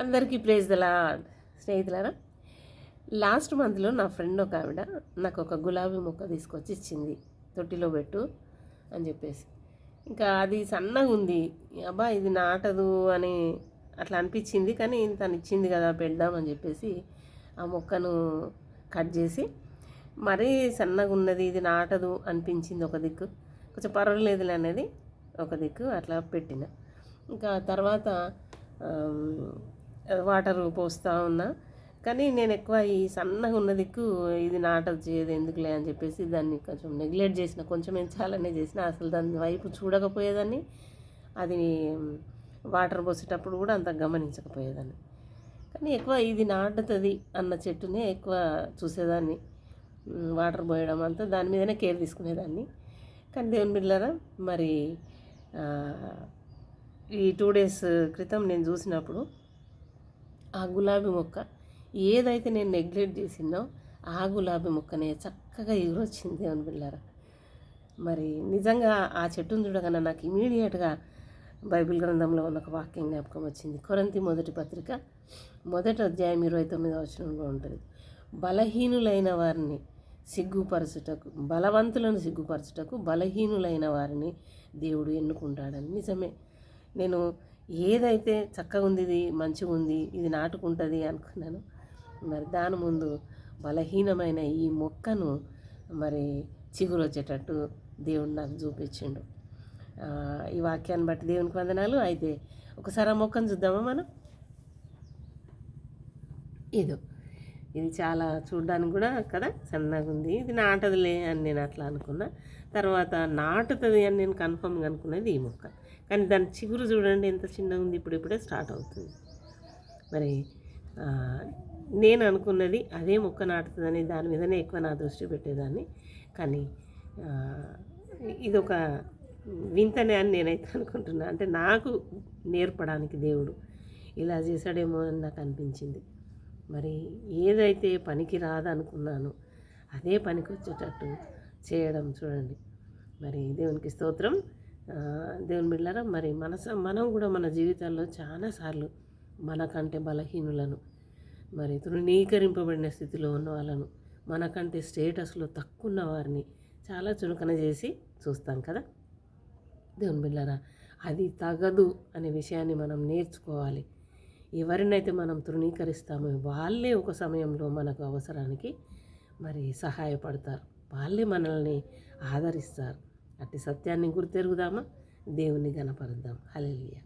అందరికీ praise the lord. స్నేహితులారా, last మంత్లో నా ఫ్రెండ్ ఒక ఆవిడ నాకు ఒక గులాబీ మొక్క తీసుకొచ్చి ఇచ్చింది. తొట్టిలో పెట్టు అని చెప్పేసి. ఇంకా అది సన్నగా ఉంది. అబ్బా ఇది నాటదు అని అట్లా అనిపించింది. కానీ తను ఇచ్చింది కదా పెడదామని చెప్పేసి ఆ మొక్కను కట్ చేసి, మరీ సన్నగా ఉన్నది ఇది నాటదు అనిపించింది ఒక దిక్కు, కొంచెం పర్వాలేదులే అనేది ఒక దిక్కు అట్లా పెట్టిన. ఇంకా తర్వాత వాటర్ పోస్తూ ఉన్నా. కానీ నేను ఎక్కువ ఈ సన్నగా ఉన్న దిక్కు ఇది నాటదు చేయదు ఎందుకులే అని చెప్పేసి దాన్ని కొంచెం నెగ్లెక్ట్ చేసిన, కొంచెం చాలానే చేసిన. అసలు దాని వైపు చూడకపోయేదాన్ని, అది వాటర్ పోసేటప్పుడు కూడా అంత గమనించకపోయేదాన్ని. కానీ ఎక్కువ ఇది నాటుతుంది అన్న చెట్టునే ఎక్కువ చూసేదాన్ని, వాటర్ పోయడం అంతా దాని మీదనే కేర్ తీసుకునేదాన్ని. కానీ దేవుని బిడ్డలారా, మరి ఈ 2 days క్రితం నేను చూసినప్పుడు ఆ గులాబీ మొక్క ఏదైతే నేను నెగ్లెక్ట్ చేసిందో ఆ గులాబీ మొక్కనే చక్కగా ఎగురొచ్చింది దేవుని బిడ్డలారా. మరి నిజంగా ఆ చెట్టును చూడగానే నాకు ఇమీడియట్గా బైబిల్ గ్రంథంలో ఉన్న ఒక వాక్యం జ్ఞాపకం వచ్చింది. కొరింథీ మొదటి పత్రిక 1వ అధ్యాయం 29వ వచనంలో ఉంటుంది, బలహీనులైన వారిని సిగ్గుపరచుటకు, బలవంతులను సిగ్గుపరచుటకు బలహీనులైన వారిని దేవుడు ఎన్నుకుంటాడని. నిజమే, నేను ఏదైతే చక్కగా ఉంది, ఇది మంచిగా ఉంది, ఇది నాటుకుంటుంది అనుకున్నాను, మరి దాని ముందు బలహీనమైన ఈ మొక్కను మరి చిగురు వచ్చేటట్టు దేవుడు నాకు చూపించిండు. ఈ వాక్యాన్ని బట్టి దేవునికి వందనాలు. అయితే ఒకసారి ఆ మొక్కను చూద్దామా మనం. ఇది చాలా చూడడానికి కూడా కదా సన్నగా ఉంది, ఇది నాటదులే అని నేను అట్లా అనుకున్నా. తర్వాత నాటుతుంది అని నేను కన్ఫర్మ్గా అనుకున్నది ఈ మొక్క. కానీ దాని చిగురు చూడండి ఎంత చిన్నగా ఉంది, ఇప్పుడే స్టార్ట్ అవుతుంది. మరి నేను అనుకున్నది అదే మొక్క నాటుతుందని దాని మీదనే ఎక్కువ నా దృష్టి పెట్టేదాన్ని. కానీ ఇదొక వింతనే అని నేనైతే అనుకుంటున్నా. అంటే నాకు నేర్పడానికి దేవుడు ఇలా చేశాడేమో అని నాకు అనిపించింది. మరి ఏదైతే పనికి రాదనుకున్నానో అదే పనికి వచ్చేటట్టు చేయడం చూడండి. మరి దేవునికి స్తోత్రం. దేవుని బిడ్డలారా, మరి మనం కూడా మన జీవితాల్లో చాలాసార్లు మనకంటే బలహీనులను, మరి తృణీకరింపబడిన స్థితిలో ఉన్న వాళ్ళను, మనకంటే స్టేటస్లో తక్కువ ఉన్న వారిని చాలా చులకన చేసి చూస్తాం కదా. దేవుని బిడ్డలారా, అది తగదు అనే విషయాన్ని మనం నేర్చుకోవాలి. ఎవరినైతే మనం తృణీకరిస్తామో వాళ్ళే ఒక సమయంలో మనకు అవసరానికి మరి సహాయపడతారు, వాళ్ళే మనల్ని ఆదరిస్తారు. అట్టి సత్యాన్ని గుర్తెరుగుదామా, దేవుని గణపరుద్దాం. హల్లెలూయా.